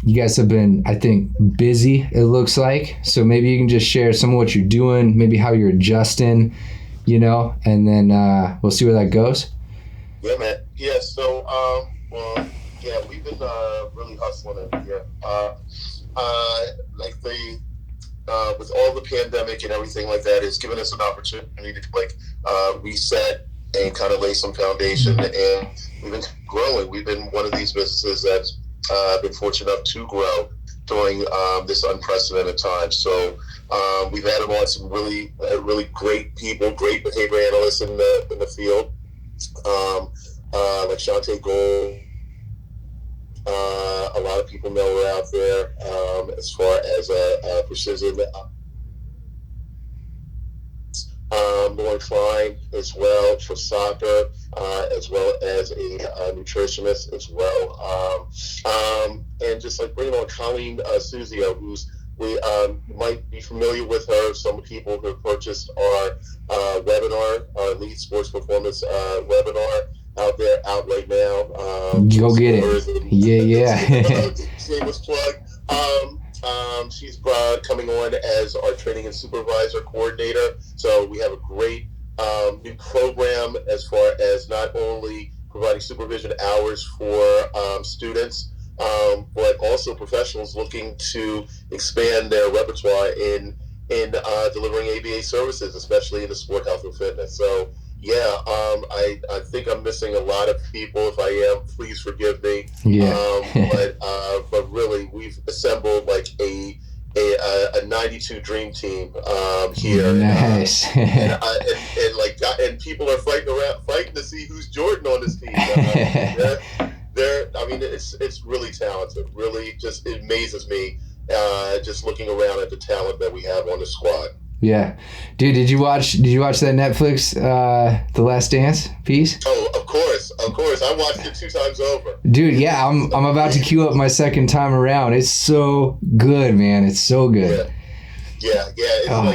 you guys have been, I think, busy, it looks like. So maybe you can just share some of what you're doing, maybe how you're adjusting, and then we'll see where that goes. Yeah, man. Yeah, so, we've been really hustling it here. With all the pandemic and everything like that, it's given us an opportunity to reset and kind of lay some foundation. And we've been growing. We've been one of these businesses that's been fortunate enough to grow during this unprecedented time. So we've added on some really great people, great behavior analysts in the field, like Shantae Gold. A lot of people know her out there as far as precision. Lauren Klein as well for soccer, as well as a nutritionist as well. And just like bringing on Colleen Suzio, who's you might be familiar with her. Some people who have purchased our webinar, our Elite Sports Performance webinar out right now. Go get it. Yeah. Shameless plug. She's coming on as our training and supervisor coordinator. So we have a great new program as far as not only providing supervision hours for students, but also professionals looking to expand their repertoire in delivering ABA services, especially in the sport, health, and fitness. So yeah, I think I'm missing a lot of people. If I am, please forgive me. Yeah. But really, we've assembled like a 92 dream team here. Nice. And people are fighting to see who's Jordan on this team. It's really talented. Really, just it amazes me. Just looking around at the talent that we have on the squad. Yeah, dude, did you watch that Netflix The Last Dance piece? Oh, of course. I watched it 2 times over. Dude, yeah, I'm about to queue up my second time around. It's so good, man. It's so good. Yeah. It's one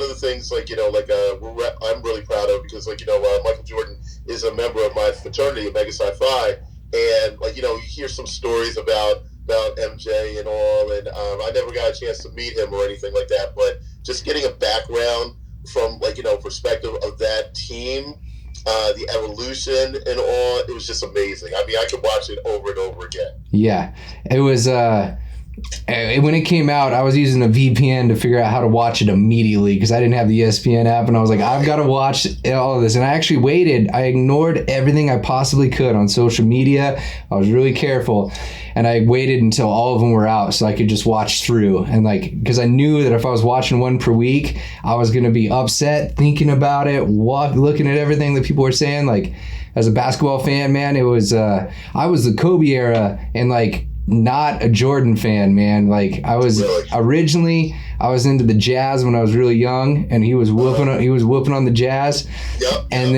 of the things I'm really proud of, because Michael Jordan is a member of my fraternity, Omega Psi Phi, and you hear some stories about MJ and all, and I never got a chance to meet him or anything like that, but just getting a background from perspective of that team, the evolution and all, it was just amazing. I mean, I could watch it over and over again. Yeah, it was when it came out, I was using a VPN to figure out how to watch it immediately because I didn't have the ESPN app, and I was like, I've got to watch all of this. And I actually waited. I ignored everything I possibly could on social media. I was really careful, and I waited until all of them were out so I could just watch through. And because I knew that if I was watching one per week, I was going to be upset thinking about it, looking at everything that people were saying. As a basketball fan, man, it was I was the Kobe era, and not a Jordan fan, man. I was originally, I was into the Jazz when I was really young, and he was whooping on the Jazz. Yep. And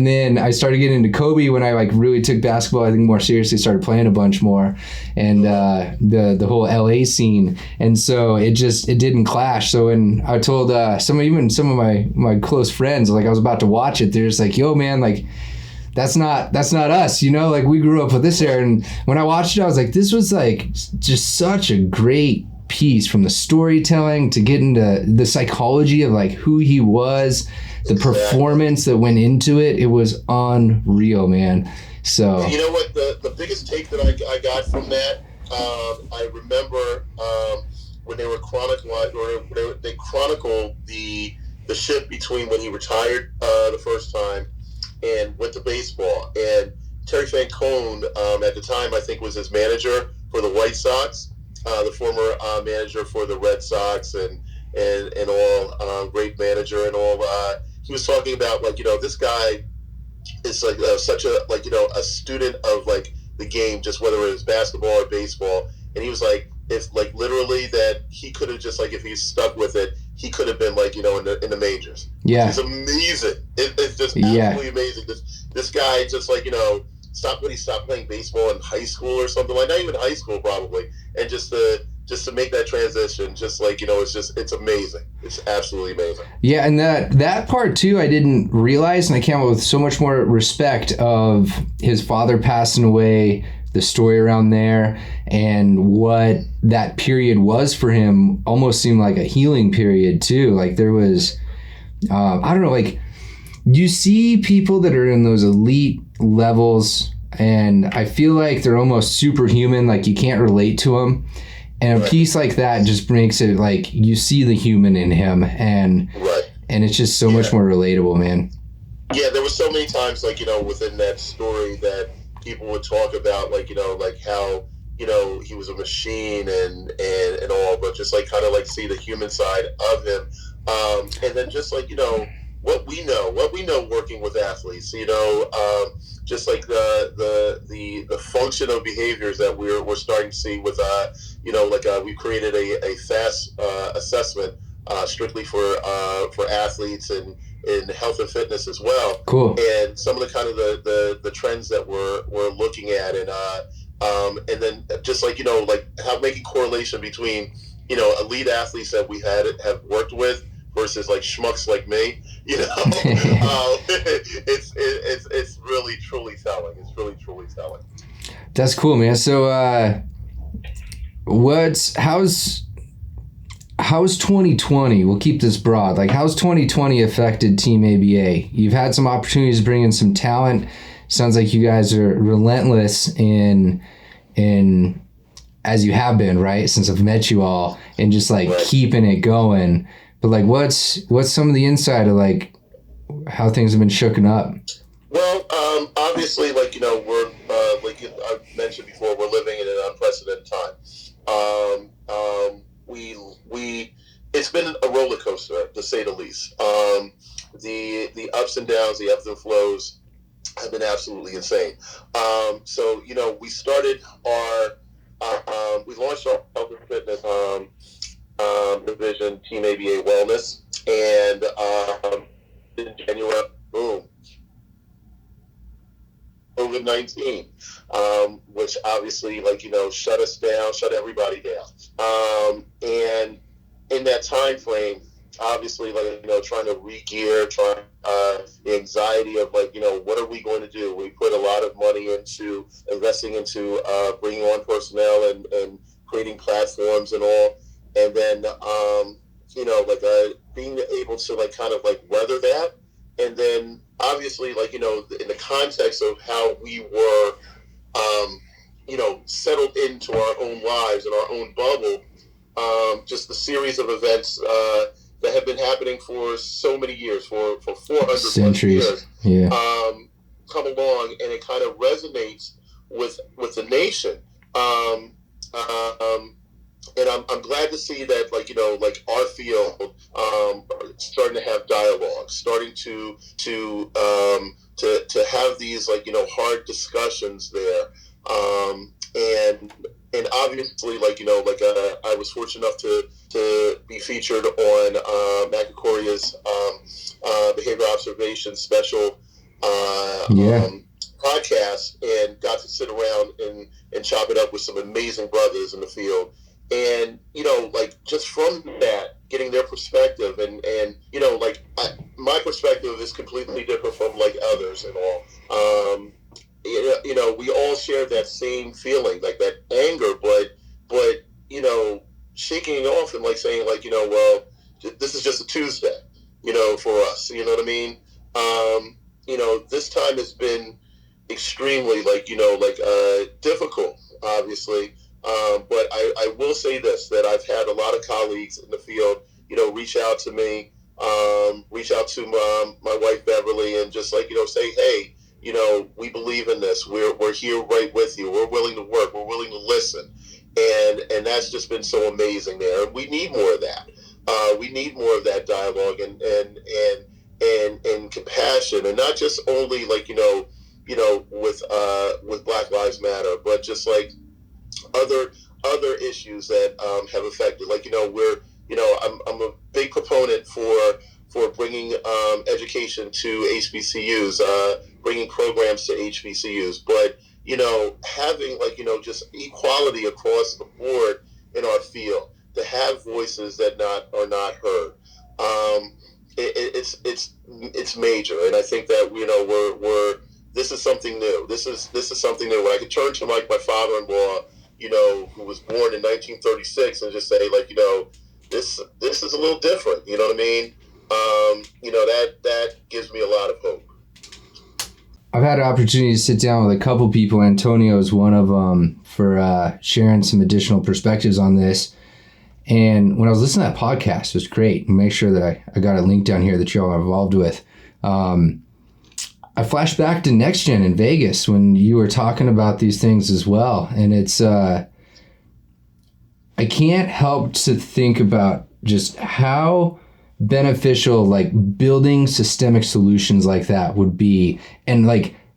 then I started getting into Kobe when I really took basketball, I think, more seriously, started playing a bunch more, and the whole LA scene. And so it didn't clash. So when I told some of my close friends, I was about to watch it, they're just like, yo, man, that's not us, we grew up with this era. And when I watched it, I was like, this was just such a great piece, from the storytelling to get into the psychology of who he was, the performance that went into it. It was unreal, man. So you know what, the biggest take that I got from that, I remember when they were they chronicled the shift between when he retired the first time and went to baseball. And Terry Francone, at the time, I think was his manager for the White Sox, the former manager for the Red Sox, and all, great manager and all. He was talking about this guy is such a student of the game, just whether it was basketball or baseball. And he was like, if literally that he could have just if he stuck with it, he could have been in the majors. Yeah, it's amazing. It's just absolutely amazing. This guy just stopped playing baseball in high school or something, not even high school probably, and just the to make that transition, just like, it's amazing. It's absolutely amazing. Yeah, and that part too, I didn't realize, and I came up with so much more respect of his father passing away, the story around there, and what that period was for him almost seemed like a healing period too. Like there was, I don't know, like you see people that are in those elite levels, and I feel like they're almost superhuman, like you can't relate to them. And a piece like that just makes it like you see the human in him, and it's just so much more relatable, man. Yeah, there were so many times, like, within that story that people would talk about, like, like how, he was a machine and all, but just like kind of like see the human side of him. And then just like, what we know working with athletes, just like the function of behaviors that we're starting to see with, we created a fast assessment strictly for athletes and in health and fitness as well. Cool. And some of the kind of the trends that we're looking at, and then just like, like how making correlation between, elite athletes that we have worked with versus like schmucks like me, it's really truly telling. It's really truly telling. That's cool, man. So, how's 2020? We'll keep this broad. Like, how's 2020 affected Team ABA? You've had some opportunities to bring in some talent. Sounds like you guys are relentless in as you have been, right? Since I've met you all, and just like keeping it going. But like, what's some of the inside of like how things have been shooken up? Well, obviously, like, we're like I mentioned before, we're living in an unprecedented time. It's been a roller coaster, to say the least. The ups and downs, the ebbs and flows have been absolutely insane. So, we started we launched our health and fitness division, Team ABA Wellness, and in January, boom, COVID-19, which obviously, like, shut us down, shut everybody down. And in that time frame, obviously, like, trying to re-gear, the anxiety of, like, what are we going to do? We put a lot of money into investing into bringing on personnel and creating platforms and all. And then, being able to, like, kind of, like, weather that. And then, obviously, like, in the context of how we were, settled into our own lives and our own bubble, just the series of events that have been happening for so many years, for 400 centuries, years, come along, and it kind of resonates with the nation. And I'm glad to see that, like, like our field starting to have dialogue, starting to have these, like, hard discussions there. And obviously, like, I was fortunate enough to be featured on Matt Koria's behavior observation special podcast, and got to sit around and chop it up with some amazing brothers in the field. And, like, just from that, getting their perspective, and like, my perspective is completely different from, like, others and all. We all share that same feeling, like that anger, but shaking it off and, like, saying, like, well, this is just a Tuesday, for us, you know what I mean? This time has been extremely, like, difficult, obviously. But I will say this, that I've had a lot of colleagues in the field, reach out to me, reach out to my wife, Beverly, and just, like, say, hey, we believe in this. We're here right with you. We're willing to work. We're willing to listen. And that's just been so amazing there. And we need more of that. We need more of that dialogue and compassion, and not just only, like, with Black Lives Matter, but just, like, other issues that have affected, like, I'm a big proponent for bringing education to HBCUs, bringing programs to HBCUs, but having, like, just equality across the board in our field, to have voices that are not heard. It's major, and I think that we're this is something new. This is something new. When I could turn to my father-in-law, who was born in 1936, and just say, this is a little different. You know what I mean? That gives me a lot of hope. I've had an opportunity to sit down with a couple people. Antonio is one of them, for sharing some additional perspectives on this. And when I was listening to that podcast, it was great. And make sure that I got a link down here that y'all are involved with. I flashed back to Next Gen in Vegas when you were talking about these things as well. And it's, I can't help to think about just how beneficial building systemic solutions like that would be, and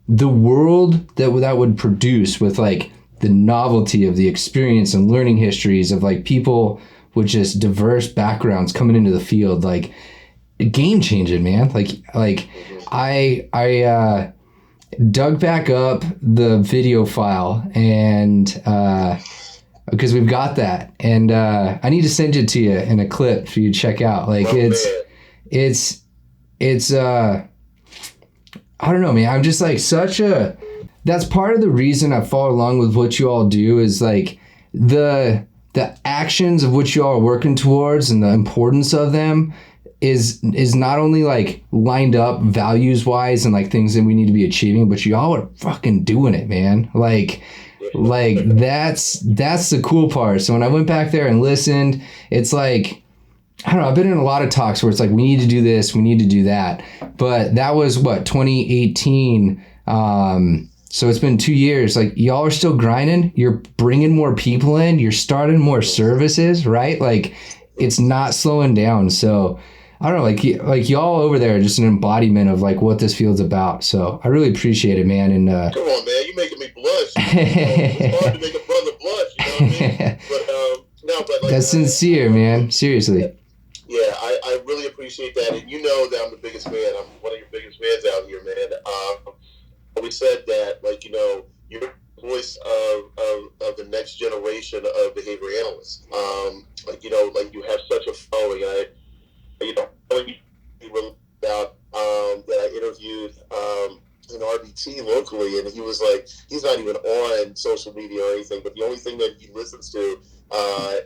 the world that would produce with the novelty of the experience and learning histories of people with just diverse backgrounds coming into the field, game changing, man. I dug back up the video file, and because we've got that, and I need to send it to you in a clip for you to check out. It's I don't know, man. I'm just that's part of the reason I follow along with what you all do, is the actions of what you all are working towards and the importance of them is not only lined up values wise and things that we need to be achieving, but y'all are fucking doing it, man. That's the cool part. So when I went back there and listened, it's I don't know, I've been in a lot of talks where it's we need to do this, we need to do that. But that was 2018. So it's been 2 years. Y'all are still grinding. You're bringing more people in. You're starting more services, right? It's not slowing down. So I don't know, y'all over there are just an embodiment of what this field's about. So I really appreciate it, man. And come on, man, you're making me blush. It's hard to make a brother blush, you know what I mean? But that's sincere, man. Seriously. Yeah, I really appreciate that, and you know that I'm the biggest fan. I'm one of your biggest fans out here, man. We said that, you're the voice of the next generation of behavior analysts. You have such a following. About that I interviewed an RBT locally, and he was he's not even on social media or anything, but the only thing that he listens to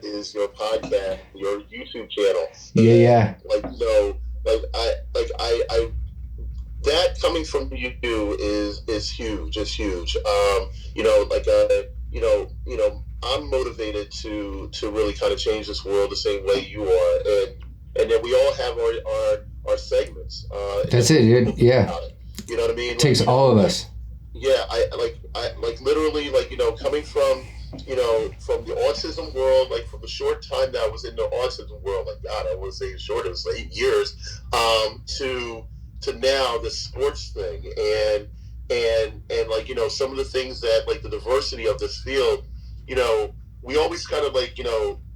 is your podcast, your YouTube channel. Yeah. I that coming from you is huge. It's huge. I'm motivated to really kind of change this world the same way you are, and then we all have our segments. That's it, dude. Yeah. You know what I mean? It takes all of us. Yeah, I literally coming from from the autism world, from the short time that I was in the autism world, God, I want to say short, it was 8 years, to now the sports thing, and some of the things that the diversity of this field, we always kind of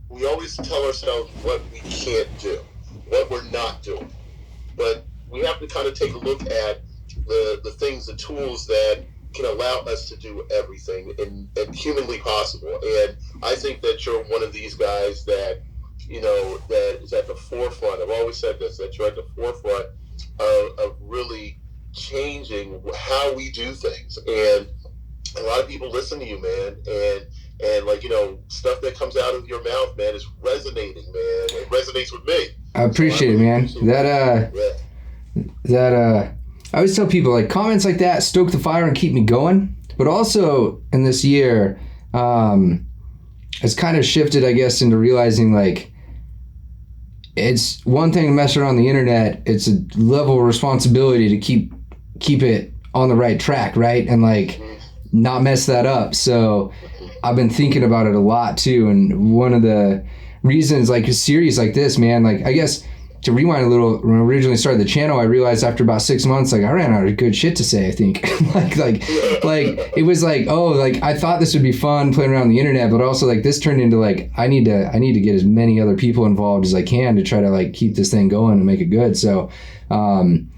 we always tell ourselves what we can't do, what we're not doing, but we have to kind of take a look at the things, the tools that can allow us to do everything and humanly possible. And I think that you're one of these guys that that is at the forefront. I've always said this, that you're at the forefront of really changing how we do things. And a lot of people listen to you, man, and stuff that comes out of your mouth, man, is resonating, man. It resonates with me. I appreciate it, man. I always tell people comments like that stoke the fire and keep me going. But also in this year, it's kind of shifted, I guess, into realizing it's one thing to mess around the internet. It's a level of responsibility to keep it on the right track, right? And not mess that up. So I've been thinking about it a lot too. And one of the reasons, a series like this, man, I guess to rewind a little, when I originally started the channel, I realized after about 6 months, I ran out of good shit to say, I think. It was I thought this would be fun playing around the internet, but also this turned into I need to get as many other people involved as I can to try to keep this thing going and make it good. So, one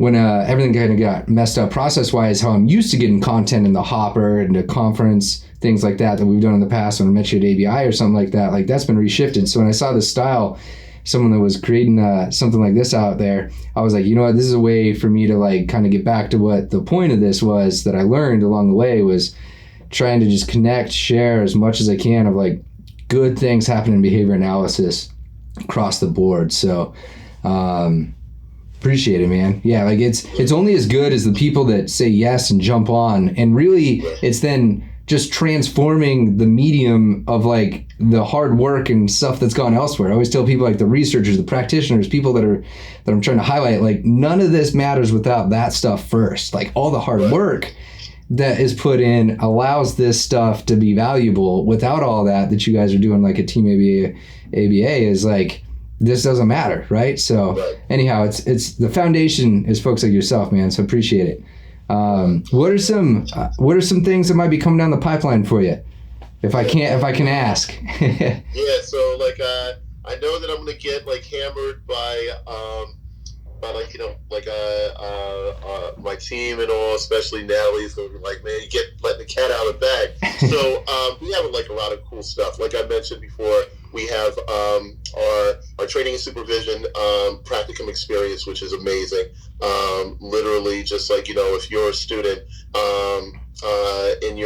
when everything kind of got messed up process-wise, how I'm used to getting content in the hopper and the conference, things like that we've done in the past when I met you at ABI or something like that, like that's been reshifted. So when I saw this style, someone that was creating something like this out there, I was like, you know what, this is a way for me to like kind of get back to what the point of this was that I learned along the way, was trying to just connect, share as much as I can of like good things happening in behavior analysis across the board. So appreciate it, man. Yeah, like it's only as good as the people that say yes and jump on, and really it's then just transforming the medium of like the hard work and stuff that's gone elsewhere. I always tell people, like the researchers, the practitioners, people that I'm trying to highlight, like none of this matters without that stuff first. Like all the hard work that is put in allows this stuff to be valuable. Without all that you guys are doing, like a Team ABA is like, this doesn't matter, right? So anyhow, it's the foundation is folks like yourself, man. So appreciate it. What are some things that might be coming down the pipeline for you, if I can ask? Yeah, so like I know that I'm gonna get like hammered by like, you know, like my team and all, especially Natalie's gonna be like, man, you letting the cat out of the bag. So we have like a lot of cool stuff. Like I mentioned before, we have our training and supervision practicum experience, which is amazing. Literally, just like, you know, if you're a student in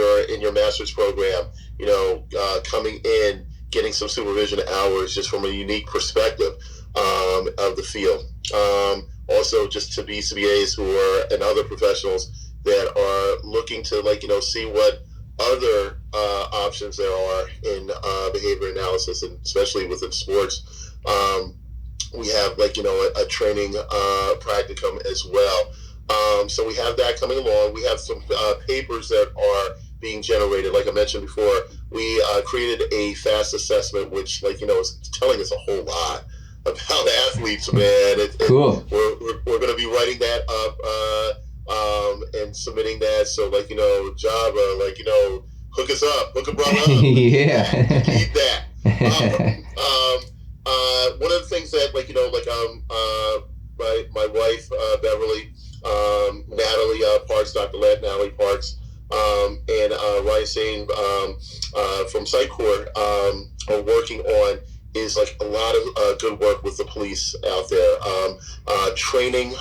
your master's program, you know, coming in, getting some supervision hours just from a unique perspective of the field. Also, just to BCBAs and other professionals that are looking to, like, you know, see what other options there are in behavior analysis, and especially within sports. We have, like, you know, a training practicum as well. So we have that coming along. We have some papers that are being generated. Like I mentioned before, we created a FAST assessment, which, like, you know, is telling us a whole lot about athletes, man. Cool. We're going to be writing that up and submitting that. So, like, you know, Java, like, you know, hook us up, hook a brother up. Yeah. Need that. One of the things that, like, you know, like my wife Beverly, Natalie Parks, Dr. Natalie Parks, and Ryan Sane from Sitecore are working on is like a lot of good work with the police out there, training,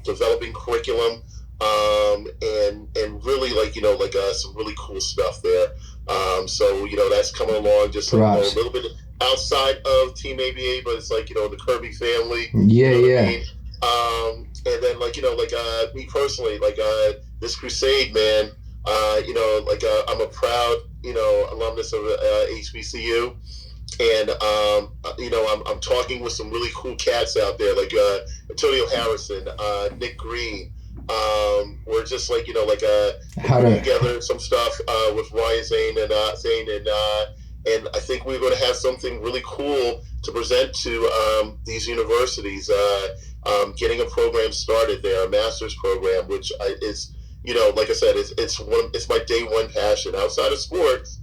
developing curriculum, and really, like, you know, like some really cool stuff there. So, you know, that's coming along just a little bit outside of Team ABA, but it's like, you know, the Kirby family. Yeah, you know yeah. I mean? And then, like, you know, like me personally, like this crusade, man. You know, like I'm a proud, you know, alumnus of HBCU. And, you know, I'm talking with some really cool cats out there, like Antonio Harrison, Nick Green. We're just, like, you know, like putting together some stuff with Ryan Zane and I think we're going to have something really cool to present to these universities, getting a program started there, a master's program, which is, you know, like I said, it's my day one passion. Outside of sports,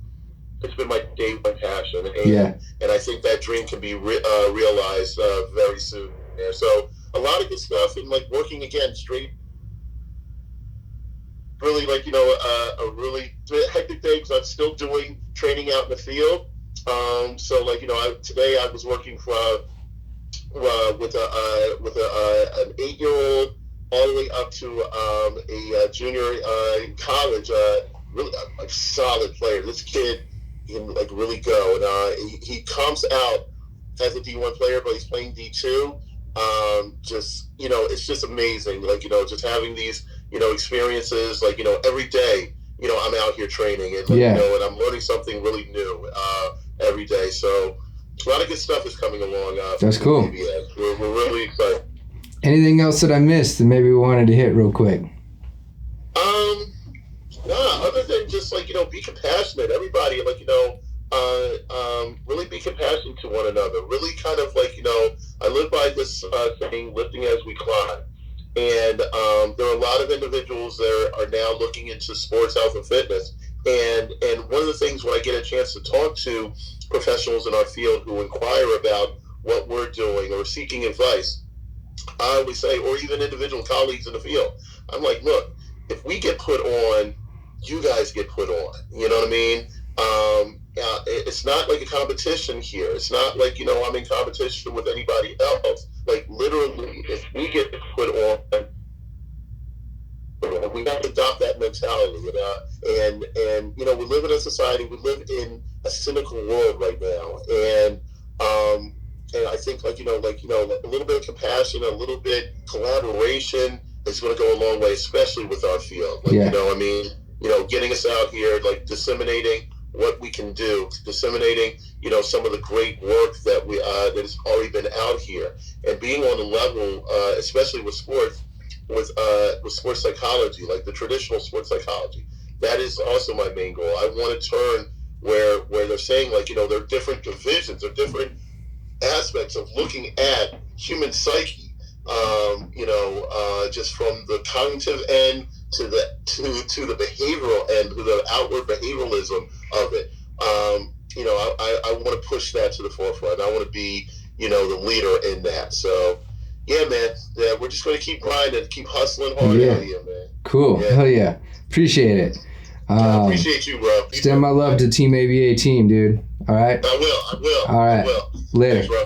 it's been my day one passion, and I think that dream can be realized very soon. Yeah, so a lot of good stuff, and like working again straight, really, like, you know, a really hectic day because I'm still doing training out in the field. So, like, you know, today I was working with an 8-year-old all the way up to a junior in college. Really a solid player. This kid can, like, really go, and he comes out as a D1 player, but he's playing D2. Just, you know, it's just amazing. Like, you know, just having these, you know, experiences, like, you know, every day, you know, I'm out here training, and, like, you know, and I'm learning something really new every day. So a lot of good stuff is coming along. That's cool. We're really excited. Anything else that I missed that maybe we wanted to hit real quick? Nah, other than just, like, you know, be compassionate. Everybody, like, you know, really be compassionate to one another. Really kind of, like, you know, I live by this saying, lifting as we climb. And there are a lot of individuals that are now looking into sports health and fitness. And one of the things when I get a chance to talk to professionals in our field who inquire about what we're doing or seeking advice, I always say, or even individual colleagues in the field, I'm like, look, if we get put on, you guys get put on. You know what I mean? It's not like a competition here. It's not like, I'm in competition with anybody else. Like, literally, if we get put on, we have to adopt that mentality. We live in a society, we live in a cynical world right now. And I think, a little bit of compassion, a little bit collaboration is going to go a long way, especially with our field. Getting us out here, like disseminating what we can do, disseminating, some of the great work that that has already been out here, and being on the level, especially with sports, with sports psychology, like the traditional sports psychology. That is also my main goal. I want to turn where they're saying, there are different divisions or different aspects of looking at human psyche, just from the cognitive end to the behavioral end, to the outward behavioralism of it. I want to push that to the forefront. I want to be, the leader in that. So, yeah, man. Yeah, we're just going to keep grinding, keep hustling hard out here, man. Cool. Yeah. Hell yeah. Appreciate it. I appreciate you, bro. Extend my love to Team ABA team, dude. All right? I will. All right. I will. Later. Thanks, bro.